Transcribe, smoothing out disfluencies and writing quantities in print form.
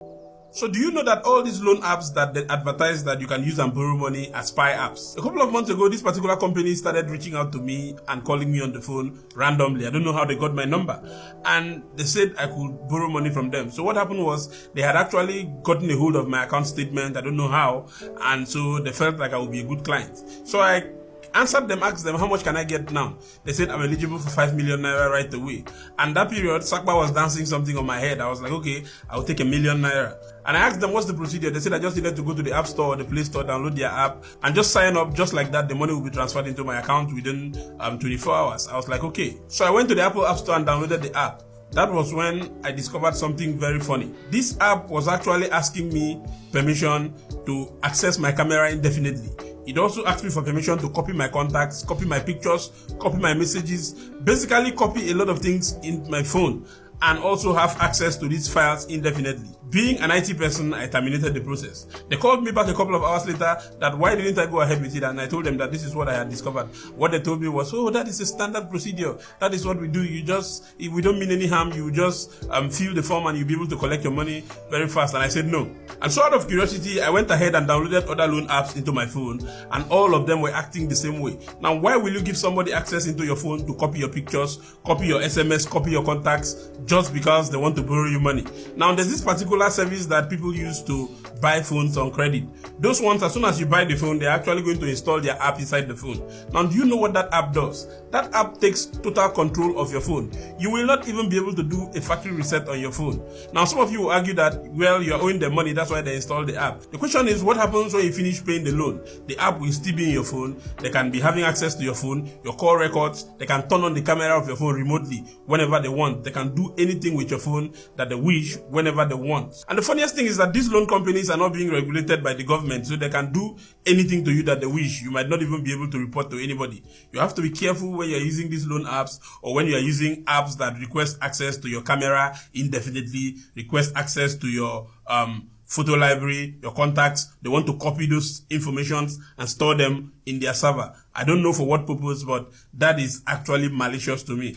So do you know that all these loan apps that they advertise that you can use and borrow money are spy apps? A couple of months ago, this particular company started reaching out to me and calling me on the phone randomly. I don't know how they got my number. And they said I could borrow money from them. So what happened was they had actually gotten a hold of my account statement. I don't know how. And so they felt like I would be a good client. So I answered them, asked them, how much can I get now? They said I'm eligible for 5 million naira right away. And that period, Sakpa was dancing something on my head. I was like, okay, I'll take 1 million naira. And I asked them, what's the procedure? They said I just needed to go to the App Store or the Play Store, download their app, and just sign up. Just like that, the money will be transferred into my account within 24 hours. I was like, okay. So I went to the Apple App Store and downloaded the app. That was when I discovered something very funny. This app was actually asking me permission to access my camera indefinitely. It also asked me for permission to copy my contacts, copy my pictures, copy my messages, basically copy a lot of things in my phone, and also have access to these files indefinitely. Being an IT person, I terminated the process. They called me back a couple of hours later that why didn't I go ahead with it, and I told them that this is what I had discovered. What they told me was, oh, that is a standard procedure. That is what we do. You just, if we don't mean any harm, you just fill the form and you'll be able to collect your money very fast. And I said no. And so out of curiosity, I went ahead and downloaded other loan apps into my phone, and all of them were acting the same way. Now, why will you give somebody access into your phone to copy your pictures, copy your SMS, copy your contacts, just because they want to borrow you money? Now, there's this particular service that people use to buy phones on credit. Those ones, as soon as you buy the phone, they're actually going to install their app inside the phone. Now, do you know what that app does? That app takes total control of your phone. You will not even be able to do a factory reset on your phone. Now, some of you will argue that, well, you're owing them money, that's why they installed the app. The question is, what happens when you finish paying the loan? The app will still be in your phone. They can be having access to your phone, your call records. They can turn on the camera of your phone remotely whenever they want. They can do anything with your phone that they wish whenever they want. And the funniest thing is that these loan companies are not being regulated by the government, so they can do anything to you that they wish. You might not even be able to report to anybody. You have to be careful when you're using these loan apps, or when you're using apps that request access to your camera indefinitely, request access to your photo library, your contacts. They want to copy those informations and store them in their server. I don't know for what purpose, but that is actually malicious to me.